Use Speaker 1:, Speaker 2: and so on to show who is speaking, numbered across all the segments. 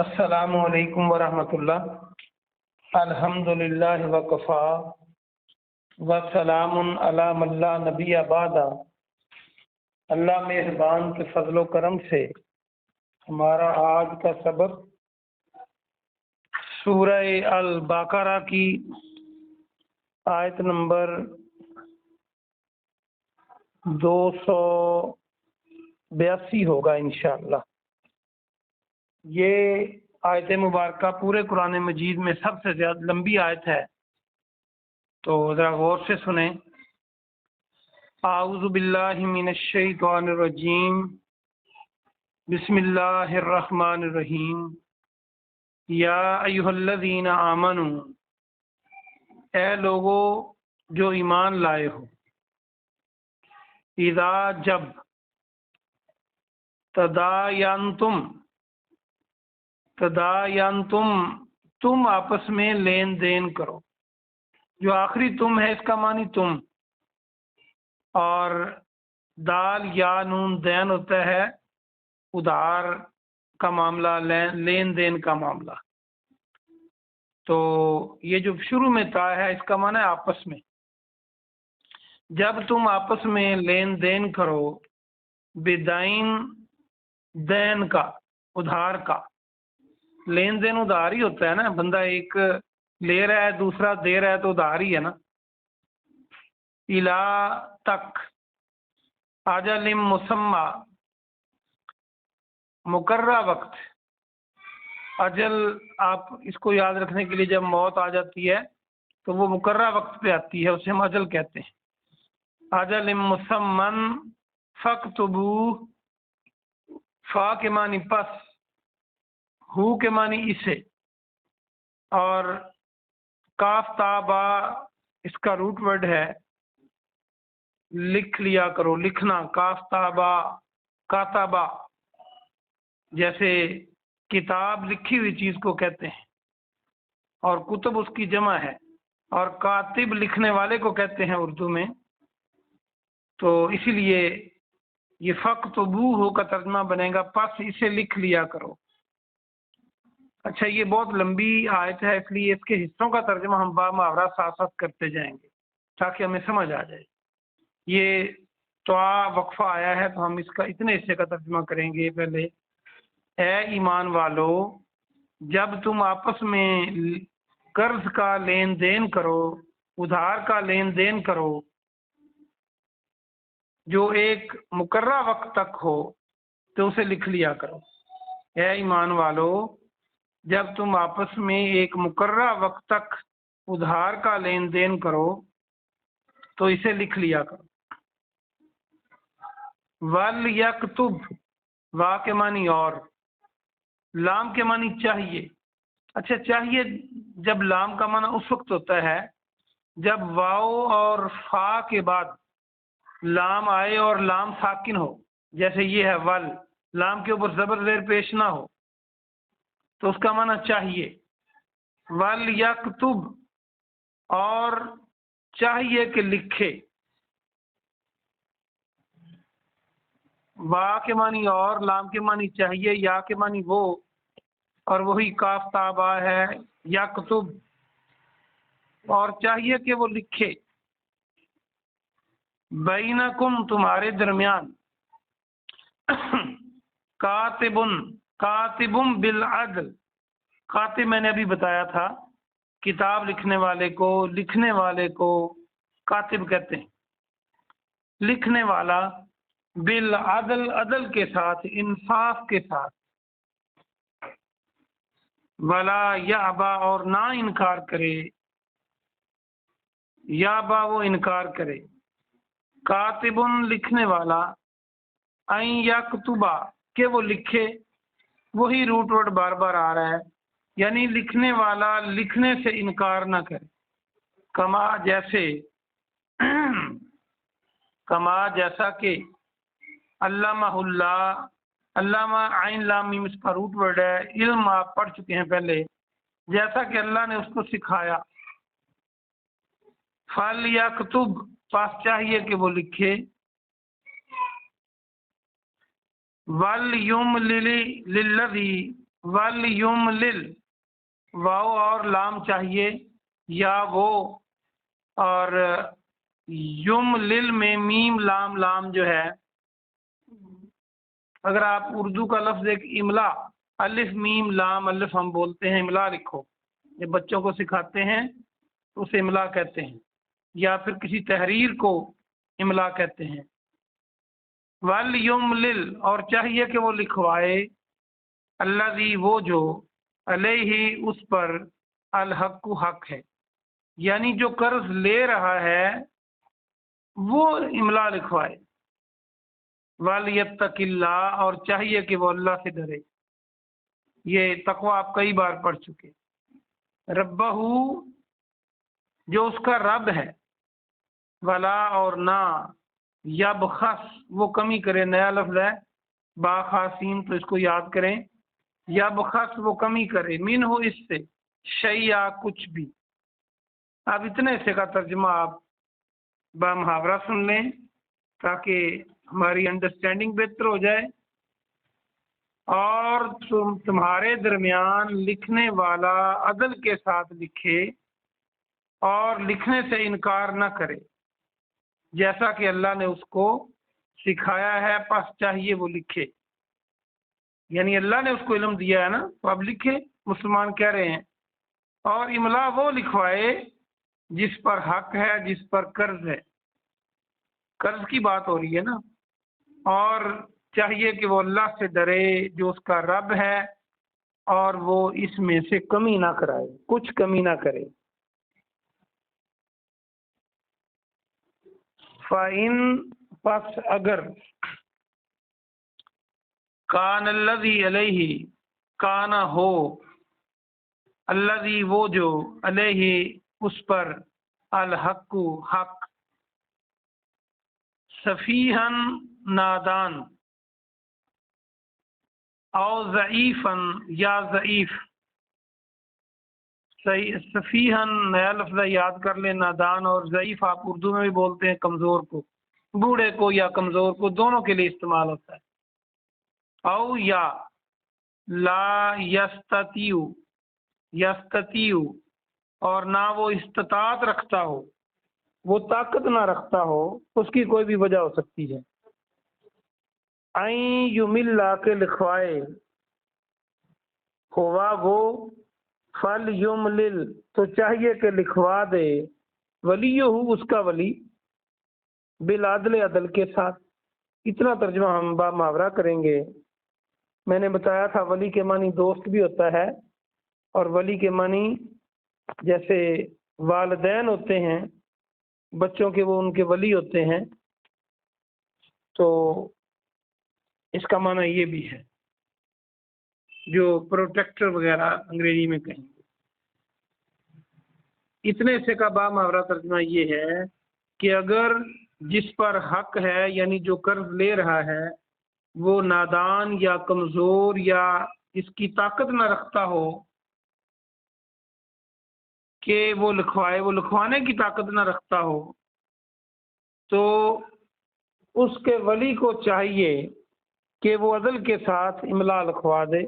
Speaker 1: السلام علیکم ورحمۃ اللہ۔ الحمدللہ وکفا وسلام علی من لا نبی بعد۔ اللہ مہربان کے فضل و کرم سے ہمارا آج کا سبق سورہ البقرہ کی آیت نمبر 282 ہوگا انشاءاللہ۔ یہ آیت مبارکہ پورے قرآن مجید میں سب سے زیادہ لمبی آیت ہے، تو ذرا غور سے سنیں۔ اعوذ باللہ من الشیطان الرجیم، بسم اللہ الرحمن الرحیم۔ یا ایھا الذین آمنوا، اے لوگو جو ایمان لائے ہو، اذا جب، تداینتم تم آپس میں لین دین کرو۔ جو آخری تم ہے اس کا معنی تم، اور دال یا نون دین ہوتا ہے ادھار کا معاملہ، لین دین کا معاملہ۔ تو یہ جو شروع میں تا ہے اس کا معنی ہے آپس میں۔ جب تم آپس میں لین دین کرو، بدین، دین کا، ادھار کا۔ لین دین ادھار ہی ہوتا ہے نا، بندہ ایک لے رہا ہے دوسرا دے رہا ہے تو ادھار ہی ہے نا۔ الا تک، اجل مسمى، مقررہ وقت۔ اجل آپ اس کو یاد رکھنے کے لیے جب موت آ جاتی ہے تو وہ مقررہ وقت پہ آتی ہے، اسے ہم اجل کہتے ہیں۔ اجل مسمى فاکتبوہ، فا کے معنی پس، ہو کے معنی اسے، اور کاف تا با اس کا روٹ ورڈ ہے، لکھ لیا کرو، لکھنا، کاف تا با کاتبا، جیسے کتاب لکھی ہوئی چیز کو کہتے ہیں، اور کتب اس کی جمع ہے، اور کاتب لکھنے والے کو کہتے ہیں اردو میں۔ تو اسی لیے یہ فاکتبوہ کا ترجمہ بنے گا پس اسے لکھ لیا کرو۔ اچھا، یہ بہت لمبی آیت ہے، اس لیے اس کے حصوں کا ترجمہ ہم بامحاورہ ساتھ ساتھ کرتے جائیں گے تاکہ ہمیں سمجھ آ جائے۔ یہ وقفہ آیا ہے تو ہم اس کا اتنے حصے کا ترجمہ کریں گے۔ پہلے، اے ایمان والو، جب تم آپس میں قرض کا لین دین کرو، ادھار کا لین دین کرو، جو ایک مقررہ وقت تک ہو تو اسے لکھ لیا کرو۔ اے ایمان والو، جب تم آپس میں ایک مقررہ وقت تک ادھار کا لین دین کرو تو اسے لکھ لیا کرو۔ وَلْيَكْتُبْ، وا کے معنی اور، لام کے معنی چاہیے۔ اچھا، چاہیے جب لام کا معنی اس وقت ہوتا ہے جب واو اور فا کے بعد لام آئے اور لام ساکن ہو، جیسے یہ ہے ول، لام کے اوپر زبر زیر پیش نہ ہو تو اس کا معنی چاہیے۔ وَلْيَكْتُبْ، اور چاہیے کہ لکھے۔ وا کے معنی اور، لام کے معنی چاہیے، یا کے معنی وہ، اور وہی کاف تا با ہے یکتب، اور چاہیے کہ وہ لکھے۔ بینکم، تمہارے درمیان، کاتبن بالعدل، کاتب میں نے ابھی بتایا تھا، کتاب لکھنے والے کو، لکھنے والے کو کاتب کہتے ہیں، لکھنے والا، بالعدل، عدل کے ساتھ، انصاف کے ساتھ۔ ولا یابا، اور نہ انکار کرے، یابا وہ انکار کرے، کاتبن لکھنے والا، این یکتبا کہ وہ لکھے، وہی روٹ ورڈ بار بار آ رہا ہے، یعنی لکھنے والا لکھنے سے انکار نہ کرے۔ کما جیسے، کما جیسا کہ، علامہ اللہ، علامہ عین لام میم اس کا روٹ ورڈ ہے، علم آپ پڑھ چکے ہیں پہلے، جیسا کہ اللہ نے اس کو سکھایا۔ فَلْيَكْتُبْ، پاس چاہیے کہ وہ لکھے۔ وَلْيُمْلِلِ لِلَّذِي، وَلْيُمْلِلْ واو اور لام چاہیے یا وہ، اور یملل میں میم لام لام جو ہے، اگر آپ اردو کا لفظ ایک املا الف میم لام الف ہم بولتے ہیں املا لکھو، یہ بچوں کو سکھاتے ہیں تو اسے املا کہتے ہیں، یا پھر کسی تحریر کو املا کہتے ہیں۔ وَلْيُمْلِلْ اور چاہیے کہ وہ لکھوائے، الذی وہ جو، علیہ اس پر، الحق حق ہے، یعنی جو قرض لے رہا ہے وہ املا لکھوائے۔ وَلْيَتَّقِ اللَّهَ اور چاہیے کہ وہ اللہ سے ڈرے، یہ تقوی آپ کئی بار پڑھ چکے۔ ربہ جو اس کا رب ہے، ولا اور نہ، یبخس وہ کمی کرے، نیا لفظ ہے با خاسین تو اس کو یاد کریں، یبخس وہ کمی کرے، من ہو اس سے، شی'a کچھ بھی۔ اب اتنے حصے کا ترجمہ آپ بامحاورہ سن لیں تاکہ ہماری انڈرسٹینڈنگ بہتر ہو جائے، اور تمہارے درمیان لکھنے والا عدل کے ساتھ لکھے اور لکھنے سے انکار نہ کرے، جیسا کہ اللہ نے اس کو سکھایا ہے، پس چاہیے وہ لکھے، یعنی اللہ نے اس کو علم دیا ہے نا، تو اب لکھے، مسلمان کہہ رہے ہیں۔ اور املا وہ لکھوائے جس پر حق ہے، جس پر قرض ہے، قرض کی بات ہو رہی ہے نا، اور چاہیے کہ وہ اللہ سے ڈرے جو اس کا رب ہے، اور وہ اس میں سے کمی نہ کرائے، کچھ کمی نہ کرے۔ فَإِن پس اگر، کان الذی علیہ کانا ہو، الذی وہ جو، علیہ اس پر، الحق حق، سفیہن نادان، او ضعیفن یا ضعیف، سفیہن نیا لفظ یاد کر لیں، نادان اور ضعیف آپ اردو میں بھی بولتے ہیں کمزور کو، بوڑھے کو یا کمزور کو، دونوں کے لیے استعمال ہوتا ہے۔ او یا لا یستطیع، یستطیع اور نہ وہ استطاعت رکھتا ہو، وہ طاقت نہ رکھتا ہو، اس کی کوئی بھی وجہ ہو سکتی ہے۔ این یملا کے لکھوائے، ہوا وہ، فل یملل تو چاہیے کہ لکھوا دے، ولی ہو اس کا ولی، بالعدل عدل کے ساتھ۔ اتنا ترجمہ ہم با محاورہ کریں گے۔ میں نے بتایا تھا ولی کے معنی دوست بھی ہوتا ہے، اور ولی کے معنی جیسے والدین ہوتے ہیں بچوں کے، وہ ان کے ولی ہوتے ہیں، تو اس کا معنی یہ بھی ہے جو پروٹیکٹر وغیرہ انگریزی میں کہیں گے۔ اتنے سے کا با محاورہ ترجمہ یہ ہے کہ اگر جس پر حق ہے، یعنی جو قرض لے رہا ہے، وہ نادان یا کمزور یا اس کی طاقت نہ رکھتا ہو کہ وہ لکھوائے، وہ لکھوانے کی طاقت نہ رکھتا ہو، تو اس کے ولی کو چاہیے کہ وہ عدل کے ساتھ املا لکھوا دے۔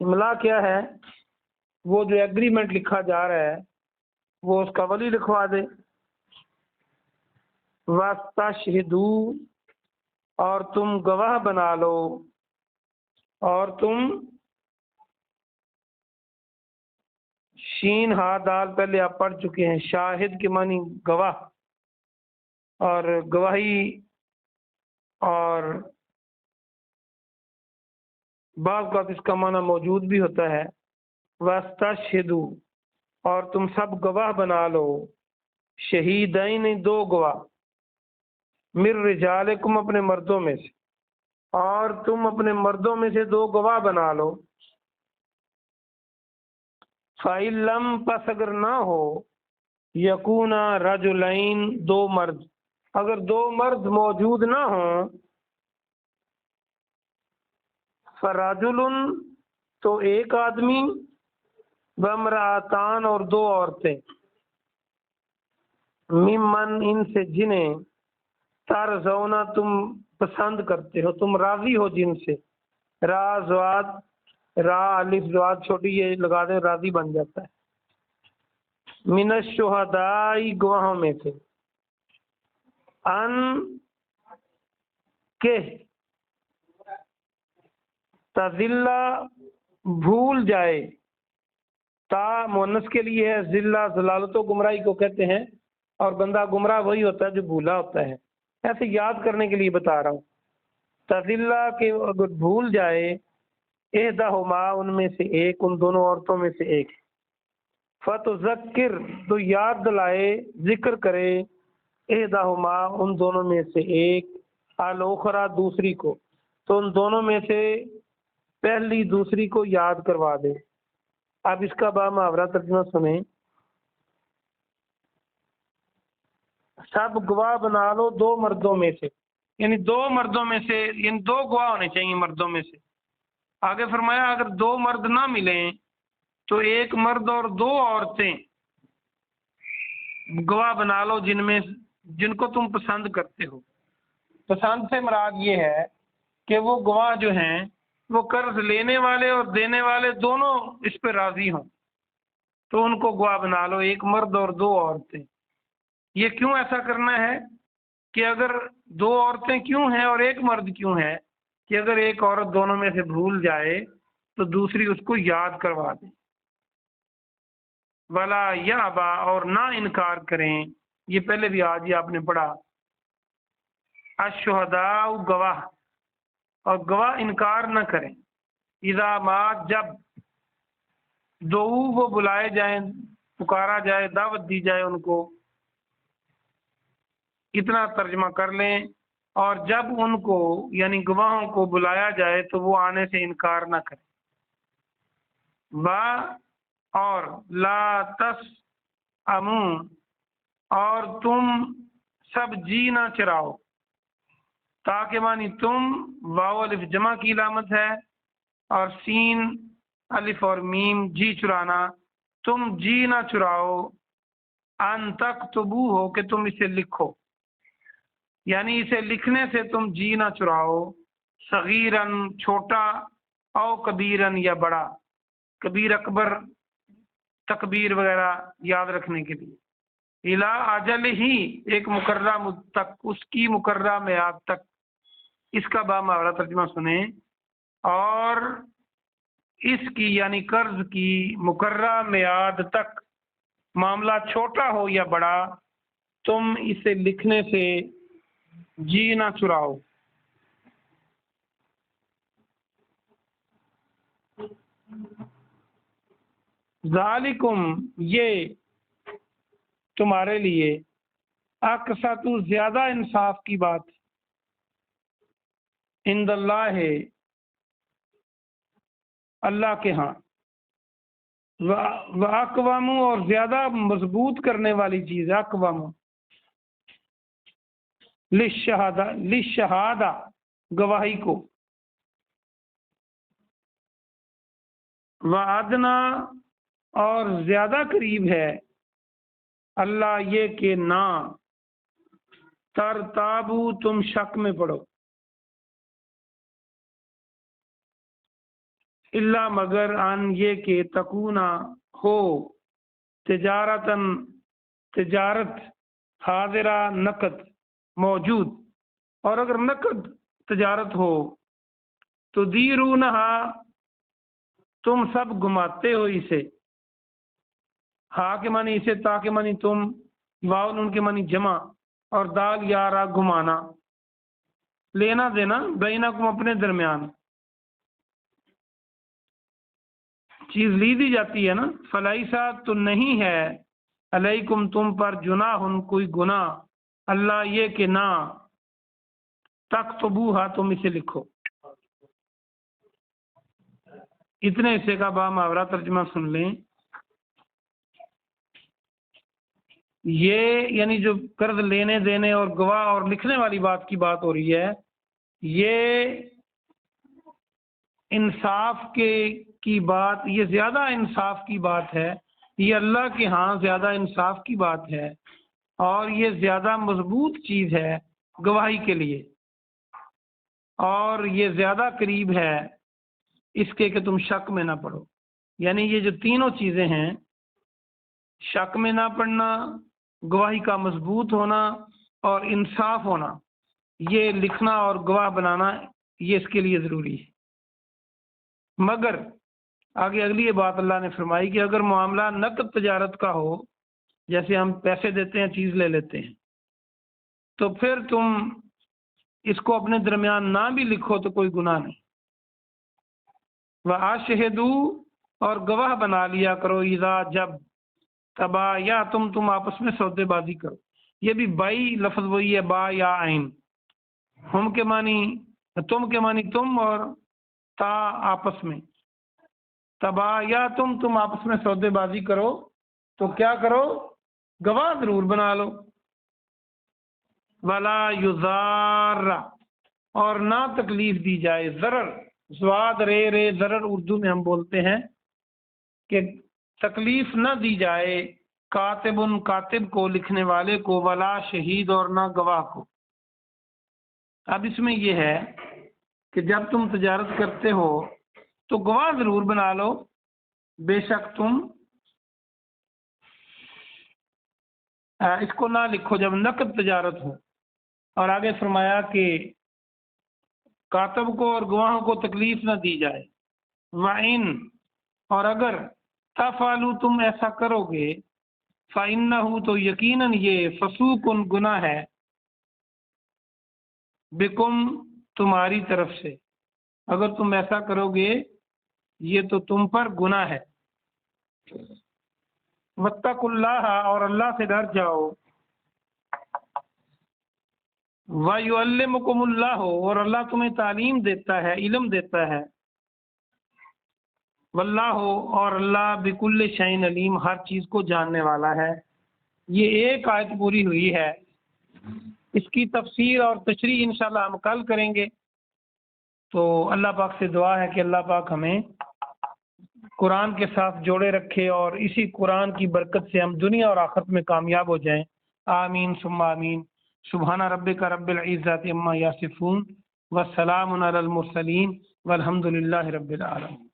Speaker 1: املا کیا ہے؟ وہ جو ایگریمنٹ لکھا جا رہا ہے وہ اس کا ولی لکھوا دے۔ وَاسْتَشْهِدُوا اور تم گواہ بنا لو، اور تم شین ہا دال پہلے آپ پڑھ چکے ہیں، شاہد کے معنی گواہ، اور گواہی، اور بعض کا اس کا معنی موجود بھی ہوتا ہے۔ وَاسْتَشْهِدُوا اور تم سب گواہ بنا لو، شہیدین دو گواہ، مِن رجالکم اپنے مردوں میں سے، اور تم اپنے مردوں میں سے دو گواہ بنا لو۔ فَإِن لَّمْ پس اگر نہ ہو، یکونا رجلین دو مرد، اگر دو مرد موجود نہ ہوں، فرجل تو ایک آدمی، وامرأتان اور دو عورتیں، ممن ان سے جنہیں، ترضون تم پسند کرتے ہو، تم راضی ہو جن سے، رازوات را الف زواد چھوٹی یہ لگا دیں راضی بن جاتا ہے۔ من الشہداء گواہوں میں سے، ان کے تذلہ بھول جائے، تا مؤنث کے لیے ہے، ذلہ ضلالت و گمراہی کو کہتے ہیں، اور بندہ گمراہ وہی ہوتا ہے جو بھولا ہوتا ہے، ایسے یاد کرنے کے لیے بتا رہا ہوں۔ تذلہ کہ اگر بھول جائے، احدہما ان میں سے ایک، ان دونوں عورتوں میں سے ایک، فتذکر تو یاد دلائے، ذکر کرے، احدہما ان دونوں میں سے ایک، الاخری دوسری کو، تو ان دونوں میں سے پہلی دوسری کو یاد کروا دے۔ اب اس کا با محاورہ ترجمہ سنیں۔ سب گواہ بنا لو دو مردوں میں سے، یعنی دو مردوں میں سے، یعنی دو گواہ ہونے چاہیے مردوں میں سے۔ آگے فرمایا اگر دو مرد نہ ملیں تو ایک مرد اور دو عورتیں گواہ بنا لو جن کو تم پسند کرتے ہو۔ پسند سے مراد یہ ہے کہ وہ گواہ جو ہیں وہ قرض لینے والے اور دینے والے دونوں اس پہ راضی ہوں، تو ان کو گواہ بنا لو، ایک مرد اور دو عورتیں۔ یہ کیوں ایسا کرنا ہے کہ اگر دو عورتیں کیوں ہیں اور ایک مرد کیوں ہے کہ اگر ایک عورت دونوں میں سے بھول جائے تو دوسری اس کو یاد کروا دے۔ ولا یابا اور نہ انکار کریں، یہ پہلے بھی آج ہی آپ نے پڑھا، الشہداء گواہ، اور گواہ انکار نہ کریں، اذا ما جب، دو وہ بلائے جائیں، پکارا جائے، دعوت دی جائے ان کو، اتنا ترجمہ کر لیں، اور جب ان کو یعنی گواہوں کو بلایا جائے تو وہ آنے سے انکار نہ کریں۔ اور لا تسأموا اور تم سب جی نہ چراؤ، تاکہ معنی تم، واو الف جمع کی علامت ہے، اور سین الف اور میم جی چرانا، تم جی نہ چراؤ، ان تکتبو ہو کہ تم اسے لکھو، یعنی اسے لکھنے سے تم جی نہ چراؤ، صغیرن چھوٹا، او کبیرن یا بڑا، کبیر اکبر تکبیر وغیرہ یاد رکھنے کے لیے، الا اجل ہی ایک مقررہ تک، اس کی مقررہ میعاد تک۔ اس کا با محاورہ ترجمہ سنیں، اور اس کی یعنی قرض کی مقررہ میعاد تک، معاملہ چھوٹا ہو یا بڑا، تم اسے لکھنے سے جی نہ چراؤ۔ ذالکم یہ تمہارے لیے، اقسط زیادہ انصاف کی بات، عند اللہ ہے اللہ کے ہاں، واقوام اور زیادہ مضبوط کرنے والی چیز، اقوام للشہادہ گواہی کو، وعدنا اور زیادہ قریب ہے، اللہ یہ کہ نہ ترتابو تم شک میں پڑو، اللہ مگر ان یہ کہ تکونا ہو، تجارت حاضرہ نقد موجود، اور اگر نقد تجارت ہو تو دیرونہا تم سب گھماتے ہو اسے، ہاں کے معنی اسے، تا کے معنی تم، واو ان کے معنی جمع، اور دال یارا گھمانا، لینا دینا، بینکم اپنے درمیان، چیز لی دی جاتی ہے نا، فلیسا تو نہیں ہے، علیکم تم پر، جناح کوئی گناہ، اللہ یہ کہ نہ تکتبوہا تم اسے لکھو۔ اتنے حصے کا با محاورہ ترجمہ سن لیں۔ یہ یعنی جو قرض لینے دینے اور گواہ اور لکھنے والی بات کی بات ہو رہی ہے، یہ انصاف کی بات، یہ زیادہ انصاف کی بات ہے، یہ اللہ کے ہاں زیادہ انصاف کی بات ہے، اور یہ زیادہ مضبوط چیز ہے گواہی کے لیے، اور یہ زیادہ قریب ہے اس کے کہ تم شک میں نہ پڑو. یعنی یہ جو تینوں چیزیں ہیں، شک میں نہ پڑنا، گواہی کا مضبوط ہونا اور انصاف ہونا، یہ لکھنا اور گواہ بنانا یہ اس کے لیے ضروری ہے. مگر آگے اگلی یہ بات اللہ نے فرمائی کہ اگر معاملہ نقد تجارت کا ہو، جیسے ہم پیسے دیتے ہیں چیز لے لیتے ہیں، تو پھر تم اس کو اپنے درمیان نہ بھی لکھو تو کوئی گناہ نہیں. وَأَشْهِدُوا اور گواہ بنا لیا کرو، اذا جب تم آپس میں سودے بازی کرو. یہ بھی بائی لفظ وہی ہے، با یا عین. ہم کے معنی تم کے معنی تم، اور تا آپس میں. تم آپس میں سودے بازی کرو تو کیا کرو؟ گواہ ضرور بنا لو. ولا یضار اور نہ تکلیف دی جائے، ضرر زواد رے ضرر اردو میں ہم بولتے ہیں کہ تکلیف نہ دی جائے کاتب کو، لکھنے والے کو، ولا شہید اور نہ گواہ کو. اب اس میں یہ ہے کہ جب تم تجارت کرتے ہو تو گواہ ضرور بنا لو، بے شک تم اس کو نہ لکھو جب نقد تجارت ہو. اور آگے فرمایا کہ کاتب کو اور گواہوں کو تکلیف نہ دی جائے. وَإِن اور اگر تفعلوا تم ایسا کرو گے، فَإِنَّهُ تو یقیناً یہ فسوق گناہ ہے، بکم تمہاری طرف سے. اگر تم ایسا کرو گے یہ تو تم پر گناہ ہے. واتقوا اللہ اور اللہ سے ڈر جاؤ. وَيُعَلِّمُكُمُ اللَّهُ اور اللہ تمہیں تعلیم دیتا ہے، علم دیتا ہے. واللہ اور اللہ بکل شیء علیم ہر چیز کو جاننے والا ہے. یہ ایک آیت پوری ہوئی ہے، اس کی تفسیر اور تشریح انشاءاللہ ہم کل کریں گے. تو اللہ پاک سے دعا ہے کہ اللہ پاک ہمیں قرآن کے ساتھ جوڑے رکھے اور اسی قرآن کی برکت سے ہم دنیا اور آخرت میں کامیاب ہو جائیں. آمین ثم آمین. سبحان ربک رب العزت عما یصفون والسلام علی المرسلین والحمد للہ رب العالمین.